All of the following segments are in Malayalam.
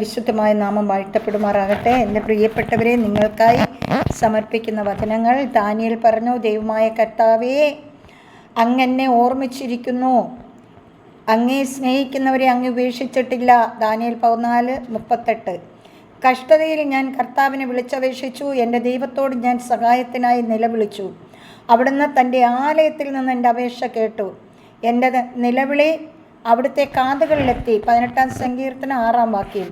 പരിശുദ്ധമായ നാമം വാഴ്ത്തപ്പെടുമാറാകട്ടെ. എൻ്റെ പ്രിയപ്പെട്ടവരെ, നിങ്ങൾക്കായി സമർപ്പിക്കുന്ന വചനങ്ങൾ. ദാനിയേൽ പറഞ്ഞു, ദൈവമായ കർത്താവേ, അങ്ങെന്നെ ഓർമ്മിച്ചിരിക്കുന്നു, അങ്ങേ സ്നേഹിക്കുന്നവരെ അങ്ങ് ഉപേക്ഷിച്ചിട്ടില്ല. ദാനിയേൽ 14:38. കഷ്ടതയിൽ ഞാൻ കർത്താവിനെ വിളിച്ചപേക്ഷിച്ചു, എൻ്റെ ദൈവത്തോട് ഞാൻ സഹായത്തിനായി നിലവിളിച്ചു. അവിടുന്ന് തൻ്റെ ആലയത്തിൽ നിന്ന് എൻ്റെ അപേക്ഷ കേട്ടു. എൻ്റെ നിലവിളി അവിടുത്തെ കാതുകളിലെത്തി. 18-ാം സങ്കീർത്തനം 6-ാം വാക്യം.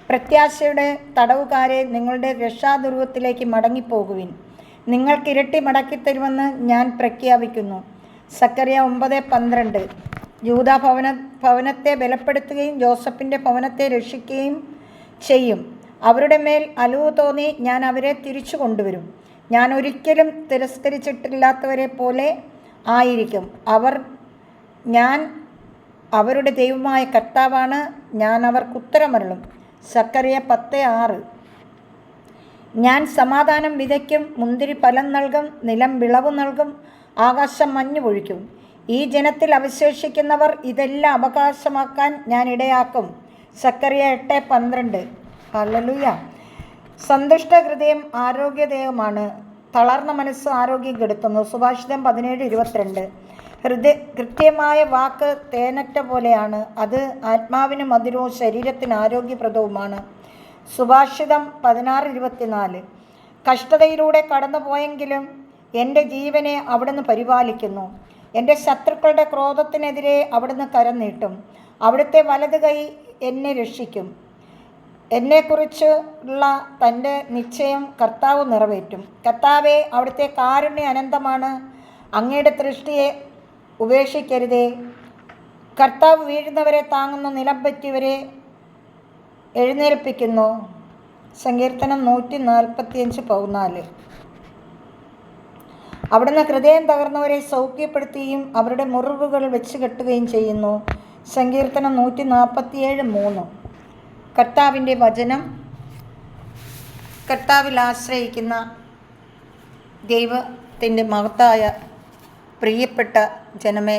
പ്രത്യാശയുടെ തടവുകാരെ, നിങ്ങളുടെ രക്ഷാദുർഗത്തിലേക്ക് മടങ്ങിപ്പോകുവിൻ, നിങ്ങൾക്ക് ഇരട്ടി മടക്കിത്തരുമെന്ന് ഞാൻ പ്രഖ്യാപിക്കുന്നു. സക്കറിയ 9:12. യൂദാ ഭവനത്തെ ബലപ്പെടുത്തുകയും ജോസഫിൻ്റെ ഭവനത്തെ രക്ഷിക്കുകയും ചെയ്യും. അവരുടെ മേൽ അലിവ് തോന്നി ഞാൻ അവരെ തിരിച്ചു കൊണ്ടുവരും. ഞാൻ ഒരിക്കലും തിരസ്കരിച്ചിട്ടില്ലാത്തവരെ പോലെ ആയിരിക്കും. ഞാൻ അവരുടെ ദൈവമായ കർത്താവാണ്, ഞാൻ അവർക്ക് ഉത്തരമരുളും. സക്കറിയ 10:6. ഞാൻ സമാധാനം വിതയ്ക്കും, മുന്തിരി ഫലം നൽകും, നിലം വിളവ് നൽകും, ആകാശം മഞ്ഞ് പൊഴിക്കും. ഈ ജനത്തിൽ അവശേഷിക്കുന്നവർ ഇതെല്ലാം അവകാശമാക്കാൻ ഞാൻ ഇടയാക്കും. സക്കറിയ 8:12. ഹല്ലേലൂയ. സന്തുഷ്ട ഹൃദയം ആരോഗ്യദേഹമാണ്, തളർന്ന മനസ്സ് ആരോഗ്യം കെടുത്തുന്നു. സുഭാഷിതം 17:22. കൃത്യമായ വാക്ക് തേനറ്റ പോലെയാണ്, അത് ആത്മാവിന് മധുരവും ശരീരത്തിന് ആരോഗ്യപ്രദവുമാണ്. സുഭാഷിതം 16:24. കഷ്ടതയിലൂടെ കടന്നുപോയെങ്കിലും എൻ്റെ ജീവനെ അവിടുന്ന് പരിപാലിക്കുന്നു. എൻ്റെ ശത്രുക്കളുടെ ക്രോധത്തിനെതിരെ അവിടുന്ന് കരം നീട്ടും. അവിടുത്തെ വലത് കൈ എന്നെ രക്ഷിക്കും. എന്നെക്കുറിച്ചുള്ള തൻ്റെ നിശ്ചയം കർത്താവ് നിറവേറ്റും. കർത്താവെ, അവിടുത്തെ കാരുണ്യം അനന്തമാണ്, അങ്ങയുടെ ദൃഷ്ടിയെ ഉപേക്ഷിക്കരുതേ. കർത്താവ് വീഴുന്നവരെ താങ്ങുന്നു, നിലം പറ്റിയവരെ എഴുന്നേൽപ്പിക്കുന്നു. സങ്കീർത്തനം 145:14. അവിടുന്ന് ഹൃദയം തകർന്നവരെ സൗഖ്യപ്പെടുത്തുകയും അവരുടെ മുറിവുകൾ വെച്ച് കെട്ടുകയും ചെയ്യുന്നു. സങ്കീർത്തനം 147:3. കർത്താവിൻ്റെ വചനം. കർത്താവിൽ ആശ്രയിക്കുന്ന ദൈവത്തിൻ്റെ മഹത്തായ പ്രിയപ്പെട്ട ജനമേ,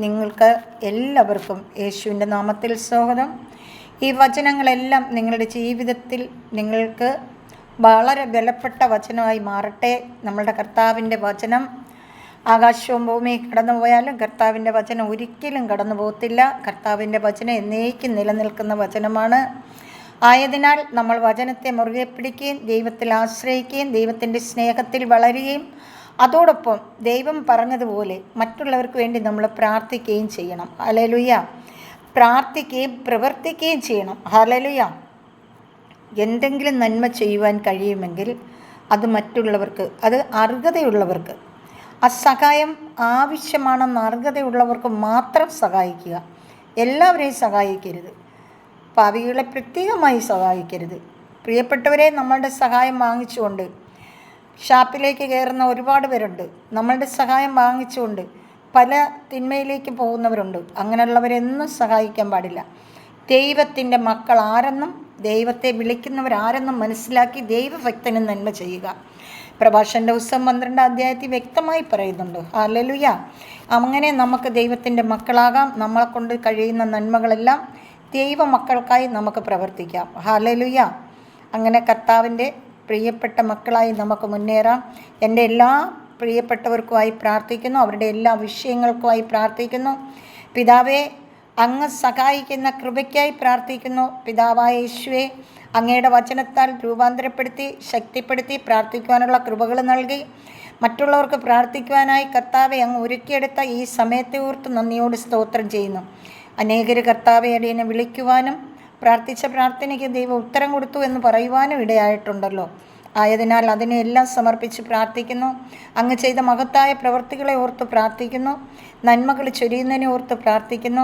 നിങ്ങൾക്ക് എല്ലാവർക്കും യേശുവിൻ്റെ നാമത്തിൽ സ്വാഗതം. ഈ വചനങ്ങളെല്ലാം നിങ്ങളുടെ ജീവിതത്തിൽ നിങ്ങൾക്ക് വളരെ ബലപ്പെട്ട വചനമായി മാറട്ടെ. നമ്മളുടെ കർത്താവിൻ്റെ വചനം ആകാശവും ഭൂമിയും കടന്നു പോയാലും കർത്താവിൻ്റെ വചനം ഒരിക്കലും കടന്നു പോകത്തില്ല. കർത്താവിൻ്റെ വചനം എന്നേക്കും നിലനിൽക്കുന്ന വചനമാണ്. ആയതിനാൽ നമ്മൾ വചനത്തെ മുറുകെ പിടിക്കുകയും ദൈവത്തിൽ ആശ്രയിക്കുകയും ദൈവത്തിൻ്റെ സ്നേഹത്തിൽ വളരുകയും അതോടൊപ്പം ദൈവം പറഞ്ഞതുപോലെ മറ്റുള്ളവർക്ക് വേണ്ടി നമ്മൾ പ്രാർത്ഥിക്കുകയും ചെയ്യണം. ഹല്ലേലൂയ. പ്രാർത്ഥിക്കുകയും പ്രവർത്തിക്കുകയും ചെയ്യണം. ഹല്ലേലൂയ. എന്തെങ്കിലും നന്മ ചെയ്യുവാൻ കഴിയുമെങ്കിൽ അത് മറ്റുള്ളവർക്ക്, അത് അർഹതയുള്ളവർക്ക്, ആ സഹായം ആവശ്യമാണെന്ന് അർഹതയുള്ളവർക്ക് മാത്രം സഹായിക്കുക. എല്ലാവരെയും സഹായിക്കരുത്, പാപികളെ പ്രത്യേകമായി സഹായിക്കരുത്. പ്രിയപ്പെട്ടവരെ, നമ്മളുടെ സഹായം വാങ്ങിച്ചുകൊണ്ട് ഷാപ്പിലേക്ക് കയറുന്ന ഒരുപാട് പേരുണ്ട്. നമ്മളുടെ സഹായം വാങ്ങിച്ചുകൊണ്ട് പല തിന്മയിലേക്ക് പോകുന്നവരുണ്ട്. അങ്ങനെയുള്ളവരെന്നും സഹായിക്കാൻ പാടില്ല. ദൈവത്തിൻ്റെ മക്കൾ ആരെന്നും ദൈവത്തെ വിളിക്കുന്നവരാരെന്നും മനസ്സിലാക്കി ദൈവഭക്തന് നന്മ ചെയ്യുക. പ്രഭാഷകൻ്റെ പുസ്തകം 12-ാം അധ്യായത്തിൽ വ്യക്തമായി പറയുന്നുണ്ട്. ഹല്ലേലൂയ. അങ്ങനെ നമുക്ക് ദൈവത്തിൻ്റെ മക്കളാകാം. നമ്മളെ കൊണ്ട് കഴിയുന്ന നന്മകളെല്ലാം ദൈവമക്കൾക്കായി നമുക്ക് പ്രവർത്തിക്കാം. ഹല്ലേലൂയ. അങ്ങനെ കർത്താവിൻ്റെ പ്രിയപ്പെട്ട മക്കളായി നമുക്ക് മുന്നേറാം. എൻ്റെ എല്ലാ പ്രിയപ്പെട്ടവർക്കുമായി പ്രാർത്ഥിക്കുന്നു, അവരുടെ എല്ലാ വിഷയങ്ങൾക്കുമായി പ്രാർത്ഥിക്കുന്നു. പിതാവേ, അങ്ങ് സഹായിക്കുന്ന കൃപയ്ക്കായി പ്രാർത്ഥിക്കുന്നു. പിതാവായ യേശുവേ, അങ്ങയുടെ വചനത്താൽ രൂപാന്തരപ്പെടുത്തി ശക്തിപ്പെടുത്തി പ്രാർത്ഥിക്കുവാനുള്ള കൃപകൾ നൽകി മറ്റുള്ളവർക്ക് പ്രാർത്ഥിക്കുവാനായി കർത്താവെ അങ്ങ് ഒരുക്കിയെടുത്ത ഈ സമയത്തെ ഓർത്ത് നന്ദിയോട് സ്തോത്രം ചെയ്യുന്നു. അനേകർ കർത്താവെ അടിയനെ വിളിക്കുവാനും പ്രാർത്ഥിച്ച പ്രാർത്ഥനയ്ക്ക് ദൈവം ഉത്തരം കൊടുത്തു എന്ന് പറയുവാനും ഇടയായിട്ടുണ്ടല്ലോ. ആയതിനാൽ അതിനെല്ലാം സമർപ്പിച്ച് പ്രാർത്ഥിക്കുന്നു. അങ്ങ് ചെയ്ത മഹത്തായ പ്രവൃത്തികളെ ഓർത്ത് പ്രാർത്ഥിക്കുന്നു. നന്മകൾ ചൊരിയുന്നതിനെ ഓർത്ത് പ്രാർത്ഥിക്കുന്നു.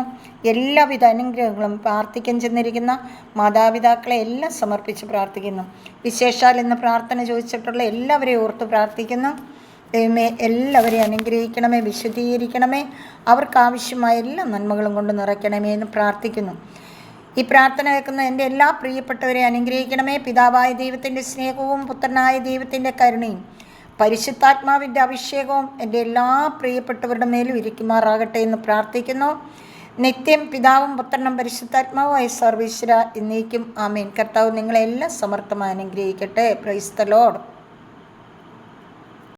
എല്ലാവിധ അനുഗ്രഹങ്ങളും പ്രാർത്ഥിക്കാൻ ചെന്നിരിക്കുന്ന മാതാപിതാക്കളെ എല്ലാം സമർപ്പിച്ച് പ്രാർത്ഥിക്കുന്നു. വിശേഷാൽ ഇന്ന് പ്രാർത്ഥന ചോദിച്ചിട്ടുള്ള എല്ലാവരെയും ഓർത്ത് പ്രാർത്ഥിക്കുന്നു. ദൈവമേ, എല്ലാവരെയും അനുഗ്രഹിക്കണമേ, വിശുദ്ധീകരിക്കണമേ, അവർക്കാവശ്യമായ എല്ലാ നന്മകളും കൊണ്ട് നിറയ്ക്കണമേ എന്ന് പ്രാർത്ഥിക്കുന്നു. ഈ പ്രാർത്ഥന കേൾക്കുന്ന എൻ്റെ എല്ലാ പ്രിയപ്പെട്ടവരെ അനുഗ്രഹിക്കണമേ. പിതാവായ ദൈവത്തിൻ്റെ സ്നേഹവും പുത്രനായ ദൈവത്തിൻ്റെ കരുണയും പരിശുദ്ധാത്മാവിൻ്റെ അഭിഷേകവും എൻ്റെ എല്ലാ പ്രിയപ്പെട്ടവരുടെ മേലും ഇരിക്കുമാറാകട്ടെ എന്ന് പ്രാർത്ഥിക്കുന്നു. നിത്യം പിതാവും പുത്രനും പരിശുദ്ധാത്മാവുമായ സർവീശ്വര എന്നേക്കും ആമേൻ. കർത്താവ് നിങ്ങളെല്ലാം സമർത്ഥമായി അനുഗ്രഹിക്കട്ടെ. Praise the Lord.